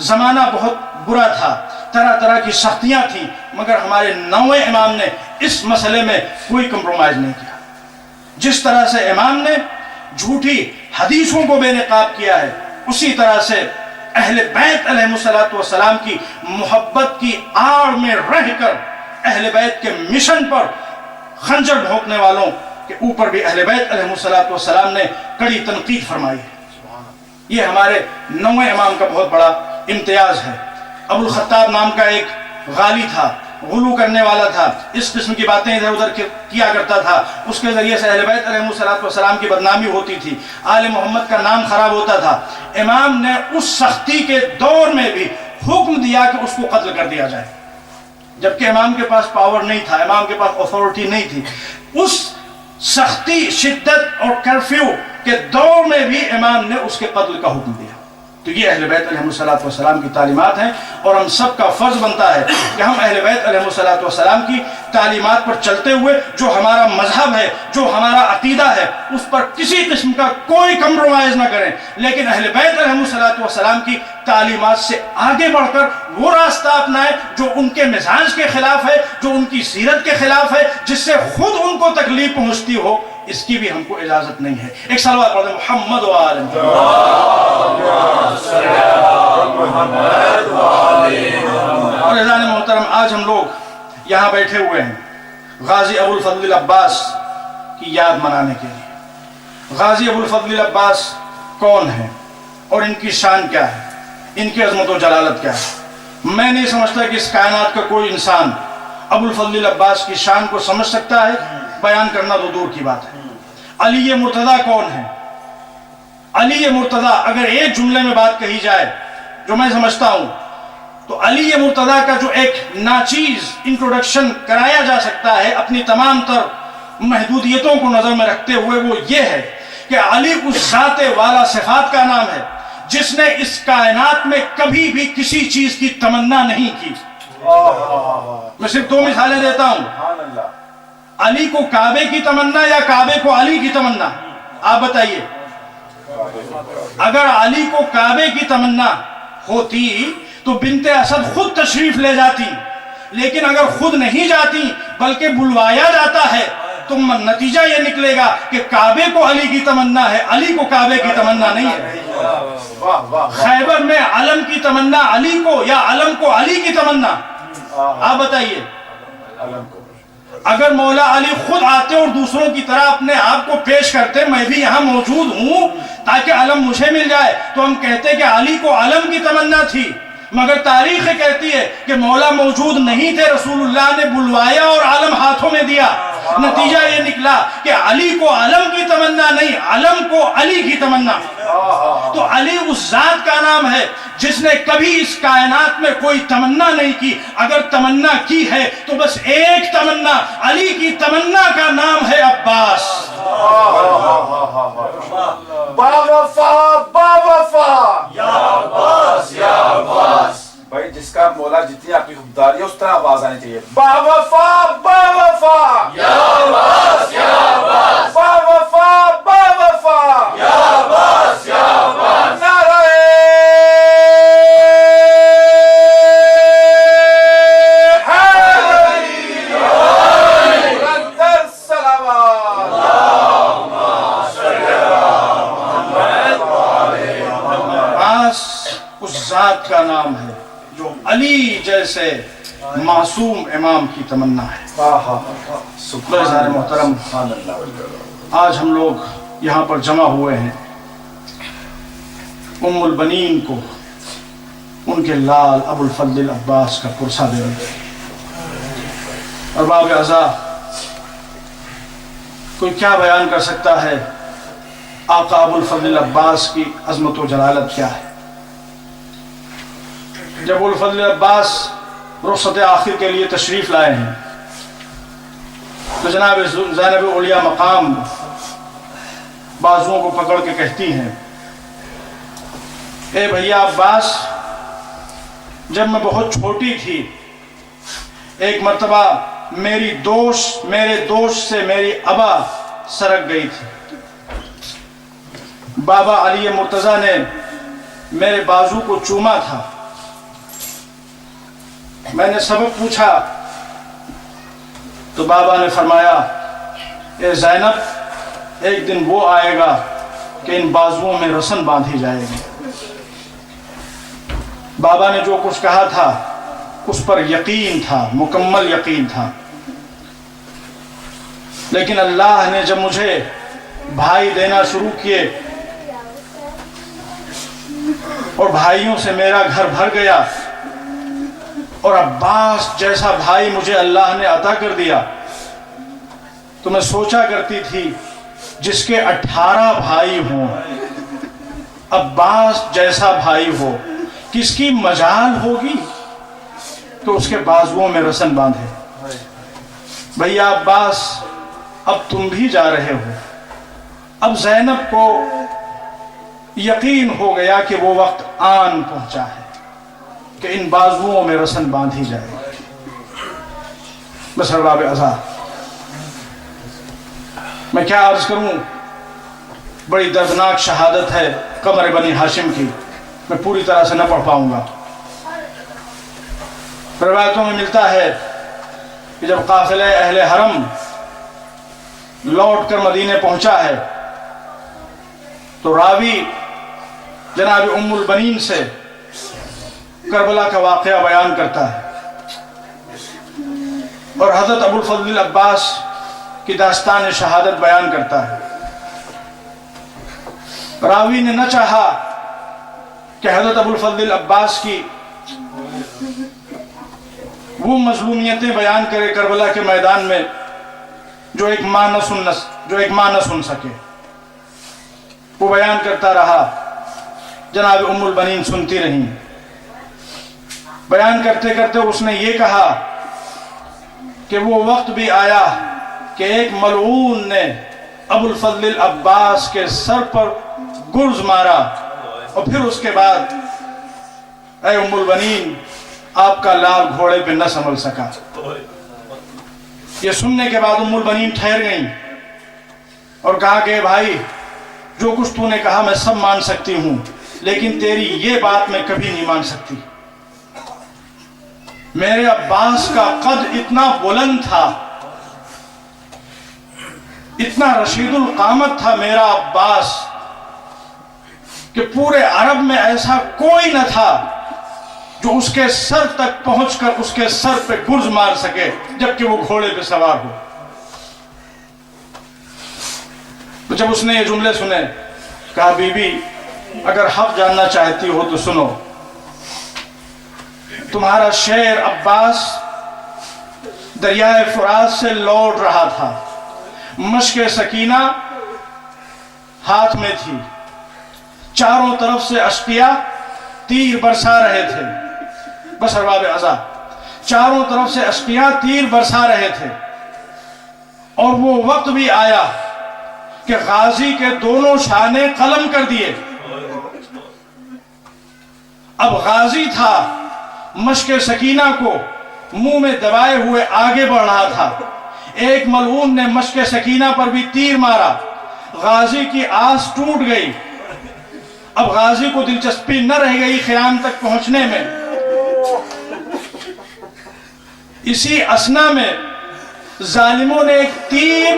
زمانہ بہت برا تھا، طرح طرح کی سختیاں تھیں، مگر ہمارے 9ویں امام نے اس مسئلے میں کوئی کمپرومائز نہیں کیا۔ جس طرح سے امام نے جھوٹی حدیثوں کو بے نقاب کیا ہے، اسی طرح سے اہل بیت علیہ السلام کی محبت کی آڑ میں رہ کر اہل بیت کے مشن پر خنجر بھونکنے والوں کے اوپر بھی اہل بیت علیہ السلام نے کڑی تنقید فرمائی ہے۔ یہ ہمارے 9ویں امام کا بہت بڑا امتیاز ہے۔ ابو الخطاب نام کا ایک غالی تھا، غلو کرنے والا تھا، اس قسم کی باتیں ادھر ادھر کیا کرتا تھا، اس کے ذریعے سے اہل بیت علیہ السلام کی بدنامی ہوتی تھی، آل محمد کا نام خراب ہوتا تھا۔ امام نے اس سختی کے دور میں بھی حکم دیا کہ اس کو قتل کر دیا جائے، جبکہ امام کے پاس پاور نہیں تھا، امام کے پاس اتھارٹی نہیں تھی۔ اس سختی، شدت اور کرفیو کے دور میں بھی امام نے اس کے قتل کا حکم دیا۔ تو یہ اہل بیت علیہ السلام کی تعلیمات ہیں، اور ہم سب کا فرض بنتا ہے کہ ہم اہل بیت علیہ السلام کی تعلیمات پر چلتے ہوئے جو ہمارا مذہب ہے، جو ہمارا عقیدہ ہے، اس پر کسی قسم کا کوئی کمپرومائز نہ کریں، لیکن اہل بیت علیہ السلام کی تعلیمات سے آگے بڑھ کر وہ راستہ اپنائیں جو ان کے مزاج کے خلاف ہے، جو ان کی سیرت کے خلاف ہے، جس سے خود ان کو تکلیف پہنچتی ہو، اس کی بھی ہم کو اجازت نہیں ہے۔ ایک صلوات پڑھیں محمد و آل محمد۔ اور عزیزان محترم، آج ہم لوگ یہاں بیٹھے ہوئے ہیں غازی ابو الفضل العباس کی یاد منانے کے لیے۔ غازی ابو الفضل العباس کون ہیں اور ان کی شان کیا ہے، ان کی عظمت و جلالت کیا ہے؟ میں نہیں سمجھتا کہ اس کائنات کا کوئی انسان ابو الفضل العباس کی شان کو سمجھ سکتا ہے، بیان کرنا تو دور کی بات ہے۔ علی مرتضیٰ کون ہے؟ علی مرتضیٰ اگر ایک جملے میں بات کہی جائے جو میں سمجھتا ہوں تو علی مرتضیٰ کا جو ایک ناچیز انٹروڈکشن کرایا جا سکتا ہے اپنی تمام تر محدودیتوں کو نظر میں رکھتے ہوئے، وہ یہ ہے کہ علی اس ذات والا صفات کا نام ہے جس نے اس کائنات میں کبھی بھی کسی چیز کی تمنا نہیں کی۔ میں صرف 2 مثالیں دیتا ہوں۔ علی کو کعبے کی تمنا یا کعبے کو علی کی تمنا؟ آپ بتائیے۔ اگر علی کو کعبے کی تمنا ہوتی تو بنت اسد خود تشریف لے جاتی، لیکن اگر خود نہیں جاتی بلکہ بلوایا جاتا ہے تو نتیجہ یہ نکلے گا کہ کعبے کو علی کی تمنا ہے، علی کو کعبے کی تمنا نہیں ہے۔ خیبر میں علم کی تمنا علی کو یا علم کو علی کی تمنا؟ آپ بتائیے۔ اگر مولا علی خود آتے اور دوسروں کی طرح اپنے آپ کو پیش کرتے، میں بھی یہاں موجود ہوں تاکہ علم مجھے مل جائے، تو ہم کہتے کہ علی کو علم کی تمنا تھی، مگر تاریخ کہتی ہے کہ مولا موجود نہیں تھے، رسول اللہ نے بلوایا اور علم ہاتھوں میں دیا۔ نتیجہ یہ نکلا کہ علی کو علم کی تمنا نہیں، علم کو علی کی تمنا۔ تو علی اس ذات کا نام ہے جس نے کبھی اس کائنات میں کوئی تمنا نہیں کی، اگر تمنا کی ہے تو بس ایک تمنا، علی کی تمنا کا نام ہے عباس۔ با وفا با وفا یا عباس یا عباس۔ بھائی جس کا مولا جتنی آپ کی خودداری ہے اس طرح آواز آنی چاہیے۔ با وفا یا عباس یا عباس، با وفا یا عباس یا عباس۔ نعرہ حیدری بلندر صلوات۔ عباس اس ذات کا نام ہے جو علی جیسے معصوم امام کی تمنا ہے۔ بڑے محترم، آج ہم لوگ یہاں پر جمع ہوئے ہیں ام البنین کو ان کے لال ابو الفضل عباس کا پرسہ دے رہے ہیں۔ اور باب ازا کوئی کیا بیان کر سکتا ہے آقا ابو الفضل عباس کی عظمت و جلالت کیا ہے؟ جب ابو الفضل عباس رخصت آخر کے لیے تشریف لائے ہیں تو جناب زینب اولیاء مقام بازوؤں کو پکڑ کے کہتی ہیں، اے بھیا عباس، جب میں بہت چھوٹی تھی ایک مرتبہ میرے دوست سے میری ابا سرک گئی تھی، بابا علی مرتضیٰ نے میرے بازو کو چوما تھا، میں نے سبب پوچھا تو بابا نے فرمایا، اے زینب، ایک دن وہ آئے گا کہ ان بازوؤں میں رسن باندھی جائے گی۔ بابا نے جو کچھ کہا تھا اس پر یقین تھا، مکمل یقین تھا، لیکن اللہ نے جب مجھے بھائی دینا شروع کیے اور بھائیوں سے میرا گھر بھر گیا اور عباس جیسا بھائی مجھے اللہ نے عطا کر دیا، تو میں سوچا کرتی تھی جس کے 18 بھائی ہوں، عباس جیسا بھائی ہو، کس کی مجال ہوگی تو اس کے بازوؤں میں رسن باندھے۔ بھیا عباس، اب تم بھی جا رہے ہو۔ اب زینب کو یقین ہو گیا کہ وہ وقت آن پہنچا ہے کہ ان بازوؤں میں رسن باندھی جائے۔ بس باب ازا میں کیا عرض کروں، بڑی دردناک شہادت ہے قمر بنی ہاشم کی، میں پوری طرح سے نہ پڑھ پاؤں گا۔ روایتوں میں ملتا ہے کہ جب قافلہ اہل حرم لوٹ کر مدینے پہنچا ہے تو راوی جناب ام البنین سے کربلا کا واقعہ بیان کرتا ہے اور حضرت ابو الفضل عباس کی داستان شہادت بیان کرتا ہے۔ راوی نے نہ چاہا کہ حضرت ابو الفضل عباس کی وہ مظلومیتیں بیان کرے کربلا کے میدان میں جو ایک ماں نہ سن سکے۔ وہ بیان کرتا رہا، جناب ام البنین سنتی رہیں۔ بیان کرتے کرتے اس نے یہ کہا کہ وہ وقت بھی آیا کہ ایک ملعون نے ابو الفضل عباس کے سر پر گرز مارا اور پھر اس کے بعد اے ام البنین آپ کا لال گھوڑے پہ نہ سنبھل سکا۔ یہ سننے کے بعد ام البنین ٹھہر گئیں اور کہا کہ بھائی جو کچھ تو نے کہا میں سب مان سکتی ہوں، لیکن تیری یہ بات میں کبھی نہیں مان سکتی۔ میرے عباس کا قد اتنا بلند تھا، اتنا رشید القامت تھا میرا عباس کہ پورے عرب میں ایسا کوئی نہ تھا جو اس کے سر تک پہنچ کر اس کے سر پہ گرز مار سکے جبکہ وہ گھوڑے پہ سوار ہو۔ تو جب اس نے یہ جملے سنے کہا بی بی اگر حق جاننا چاہتی ہو تو سنو، تمہارا شیر عباس دریائے فرات سے لوٹ رہا تھا، مشک سکینہ ہاتھ میں تھی، چاروں طرف سے اشقیاء تیر برسا رہے تھے، بس ارباب عزا چاروں طرف سے اشقیاء تیر برسا رہے تھے، اور وہ وقت بھی آیا کہ غازی کے دونوں شانے قلم کر دیے۔ اب غازی تھا، مشک سکینہ کو منہ میں دبائے ہوئے آگے بڑھ رہا تھا، ایک ملعون نے مشک سکینہ پر بھی تیر مارا، غازی کی آس ٹوٹ گئی۔ اب غازی کو دلچسپی نہ رہ گئی خیام تک پہنچنے میں۔ اسی اثنا میں ظالموں نے ایک تیر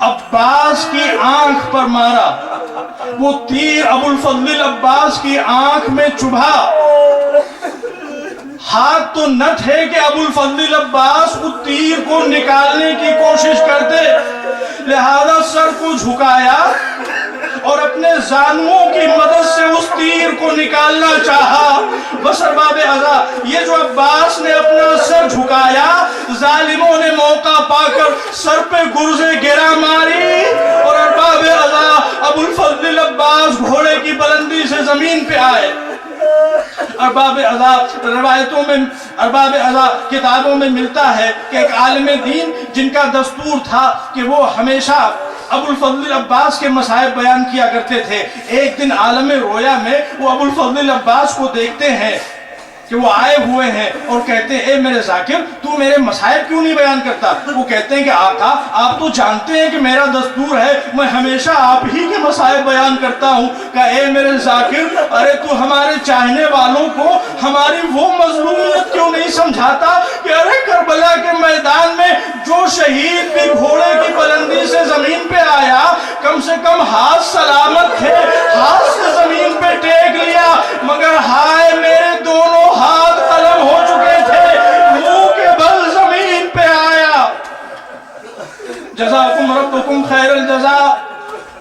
عباس کی آنکھ پر مارا، وہ تیر ابو الفضل عباس کی آنکھ میں چبھا۔ ہاتھ تو نہ تھے کہ ابو الفضل عباس اس تیر کو نکالنے کی کوشش کرتے، لہذا سر کو جھکایا اور اپنے زانوؤں کی مدد سے اس تیر کو نکالنا چاہا۔ بس ارباب عزا یہ جو عباس نے اپنا سر جھکایا، ظالموں نے موقع پا کر سر پہ گرزیں گرا ماری، اور ارباب عزا ابو الفضل عباس گھوڑے کی بلندی سے زمین پہ آئے۔ ارباب عزا روایتوں میں، ارباب عزا کتابوں میں ملتا ہے کہ ایک عالم دین جن کا دستور تھا کہ وہ ہمیشہ ابو الفضل عباس کے مصائب بیان کیا کرتے تھے، ایک دن عالم رویا میں وہ ابو الفضل عباس کو دیکھتے ہیں کہ وہ آئے ہوئے ہیں اور کہتے ہیں اے میرے ذاکر تو میرے مصائب کیوں نہیں بیان کرتا؟ وہ کہتے ہیں کہ آقا آپ تو جانتے ہیں کہ میرا دستور ہے میں ہمیشہ آپ ہی کے مصائب بیان کرتا ہوں۔ کہا اے میرے ذاکر ارے تو ہمارے چاہنے والوں کو ہماری وہ مظلومیت کیوں نہیں سمجھاتا کہ ارے کربلا کے میدان میں جو شہید بھی گھوڑے کی بلندی سے زمین پہ آیا کم سے کم ہاتھ سلامت تھے، ہاتھ سے زمین پہ ٹیک لیا، مگر ہائے میرے دونوں ہاتھ قلم ہو چکے تھے، منہ کے بل زمین پہ آیا۔ جزاکم ربکم خیر الجزا۔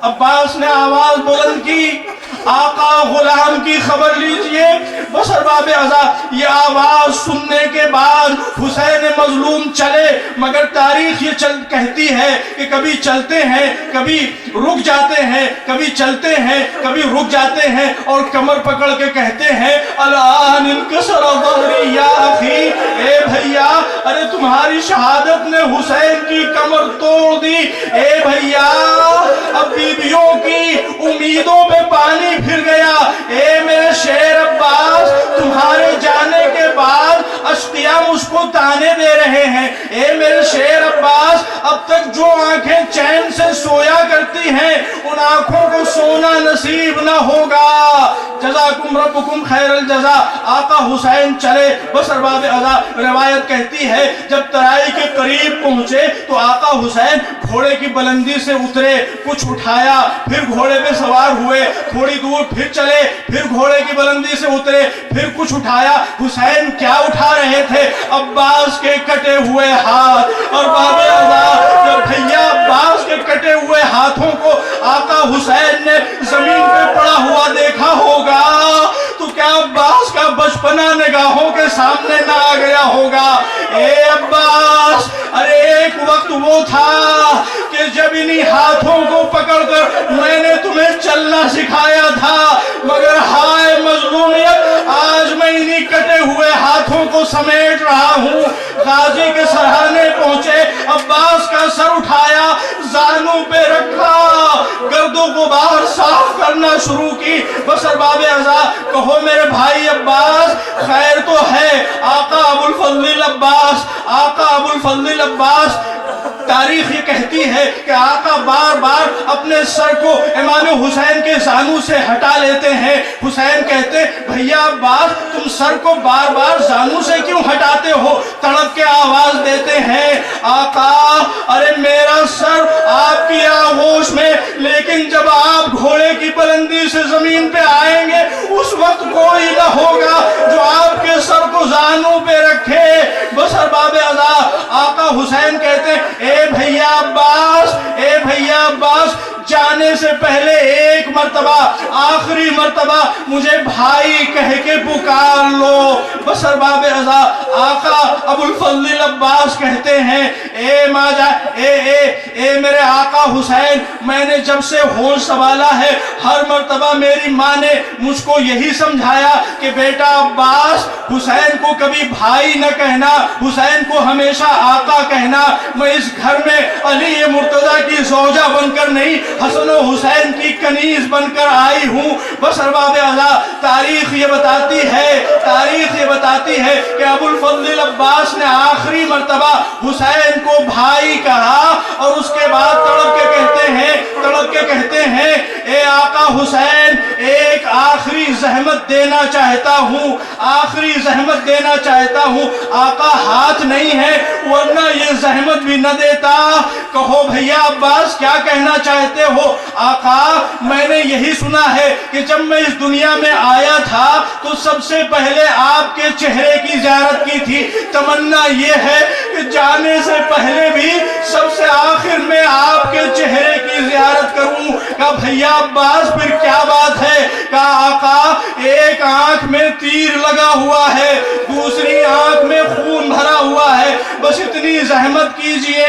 عباس نے آواز بلند کی آقا غلام کی خبر لیجئے۔ بس ارباب عزا یہ آواز سننے کے بعد حسین مظلوم چلے، مگر تاریخ یہ کہتی ہے کہ کبھی چلتے ہیں کبھی رک جاتے ہیں، کبھی چلتے ہیں کبھی رک جاتے ہیں، اور کمر پکڑ کے کہتے ہیں الان انکسر ظہری یا اخی، اے بھیا ارے تمہاری شہادت نے حسین کی کمر توڑ دی، اے بھیا اب بیویوں کی امیدوں پہ پانی پھر گیا، اے میرے شیر عباس تمہارے جانے کے بعد اشقیاء مجھ کو تانے دے رہے ہیں، اے میرے شیر عباس اب تک جو آنکھیں چین سے سویا کرتی ہیں ان آنکھوں کو سونا نصیب نہ ہوگا۔ جزاکم ربکم خیر الجزا۔ آقا حسین چلے۔ بس ارباب عزا روایت کہتی ہے جب ترائی کے قریب پہنچے تو آقا حسین گھوڑے کی بلندی سے اترے، کچھ اٹھایا، پھر گھوڑے پہ سوار ہوئے، تھوڑی دور پھر چلے، پھر گھوڑے کی بلندی سے اترے، پھر کچھ اٹھایا۔ حسین کیا اٹھا رہے تھے؟ عباس کے کٹے ہوئے ہاتھ۔ اور باب عزا جب بھیا عباس کے کٹے ہوئے ہاتھوں کو آقا حسین نے زمین پہ پڑا ہوا دیکھا ہوگا تو کیا عباس کا بچپنا نگاہوں کے سامنے نہ آ گیا ہوگا؟ اے عباس ارے ایک وقت وہ تھا کہ جب انہی ہاتھوں کو پکڑ کر میں نے تمہیں چلنا سکھایا تھا، مگر ہائے مظلومیت آج میں انہی کٹے ہوئے ہاتھوں کو سمیٹ رہا ہوں۔ غازی کے سرحانے پہنچے، عباس کا سر اٹھایا، زانو پہ رکھا، گرد و غبار صاف کرنا شروع کی۔ بس ارباب عزا کہو میرے بھائی عباس خیر تو ہے؟ آقا ابو الفضل عباس، آقا ابو الفضل عباس تاریخ یہ کہتی ہے کہ آقا بار بار اپنے سر کو امام حسین کے زانو سے ہٹا لیتے ہیں. حسین کہتے بھیا عباس تم سر کو بار بار زانو سے کیوں ہٹاتے ہو؟ تڑپ کے آواز دیتے ہیں آقا ارے میرا سر آپ کی آغوش میں، لیکن جب آپ گھوڑے کی بلندی سے زمین پہ آئیں گے اس وقت کوئی نہ ہوگا جو آپ کے سر کو زانو پہ رکھے. بس ارباب عزا آقا حسین کہتے اے بھیا عباس جانے سے پہلے ایک مرتبہ آخری مرتبہ مجھے بھائی کہہ کے پکار لو. بس ارباب عزا آقا ابو الفضل عباس کہتے ہیں اے میرے آقا حسین، میں نے جب سے ہوش سنبھالا ہے ہر مرتبہ میری ماں نے مجھ کو یہی سمجھایا کہ بیٹا عباس حسین کو کبھی بھائی نہ کہنا، حسین کو ہمیشہ آقا کہنا. میں اس گھر میں علی مرتضیٰ کی زوجہ بن کر نہیں، حسن و حسین کی کنیز بن کر آئی ہوں. بس ارباب اعلیٰ تاریخ یہ بتاتی ہے کہ ابو الفضل عباس نے آخری مرتبہ حسین کو بھائی کہا اور اس کے بعد تڑپ کے کہتے ہیں اے آقا حسین ایک آخری زحمت دینا چاہتا ہوں. آقا ہاتھ نہیں ہے ورنہ یہ زحمت بھی نہ دیتا. کہو بھیا عباس کیا کہنا چاہتے ہو؟ آقا میں نے یہی سنا ہے کہ جب میں اس دنیا میں آیا تھا تو سب سے پہلے آپ کے چہرے کی زیارت کی تھی. تمنا یہ ہے کہ جانے سے پہلے بھی سب سے آخر میں آپ کے چہرے کی زیارت کروں. کہا بھیا عباس پھر کیا بات ہے؟ کہا آقا ایک آنکھ میں تیر لگا ہوا ہے، دوسری آنکھ میں خون بھرا ہوا ہے، بس اتنی زحمت کیجئے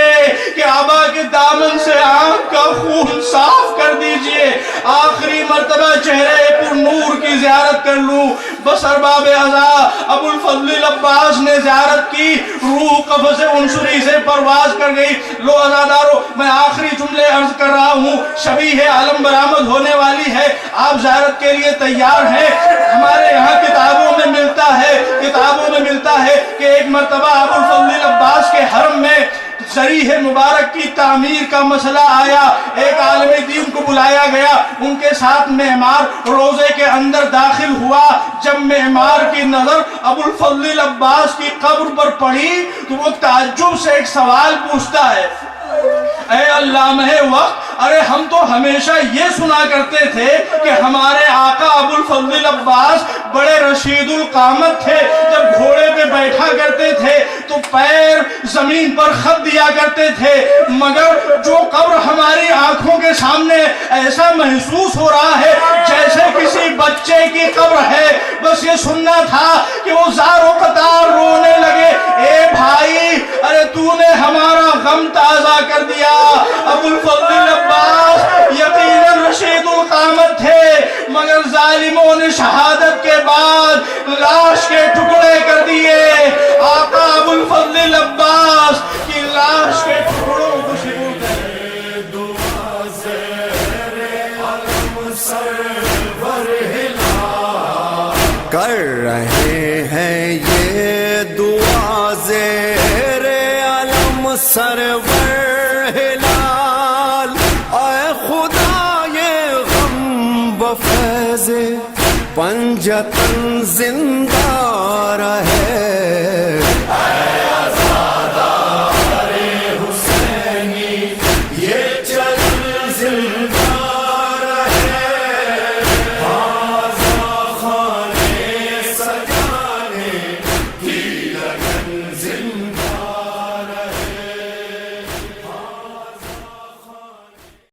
کہ آبا کے دامن سے آنکھ کا خون صاف کر دیجئے، آخری مرتبہ چہرے پر نور کی زیارت کر لوں. بس ارباب عزا ابو الفضل عباس نے زیارت کی، روح قبض عنصری سے پرواز کر گئی. لو عزادارو میں آخری جملے عرض کر رہا ہوں، شبیہ عالم برآمد ہونے والی ہے، آپ زیارت کے لیے تیار ہیں؟ ہمارے یہاں کتابوں میں ملتا ہے کہ ایک مرتبہ ابو الفضل عباس کے حرم میں ضریح مبارک کی تعمیر کا مسئلہ آیا. ایک عالم دین کو بلایا گیا، ان کے ساتھ معمار روزے کے اندر داخل ہوا. جب معمار کی نظر ابو الفضل عباس کی قبر پر پڑی تو وہ تعجب سے ایک سوال پوچھتا ہے، اے علامہ وقت ارے ہم تو ہمیشہ یہ سنا کرتے تھے کہ ہمارے آقا ابو الفضل عباس بڑے رشید القامت تھے، جب گھوڑے پہ بیٹھا کرتے تھے تو پیر زمین پر خط دیا کرتے تھے، مگر جو قبر ہماری آنکھوں کے سامنے ایسا محسوس ہو رہا ہے جیسے کسی بچے کی قبر ہے. بس یہ سننا تھا کہ وہ زار و قطار رونے لگے. اے بھائی ارے تو نے ہمارا غم تازہ کر دیا. ابو الفضل عباس یقیناً رشید القامت تھے، مگر ظالموں نے شہادت کے بعد لاش کے ٹکڑے کر دیے. آقا ابو الفضل عباس کی لاش کے ٹکڑوں کو شکوت ہے. کر رہے ہیں یہ دعا زیر علم سرور ہلال. اے خدا یہ غم بفیض پنجتن زندہ رہے.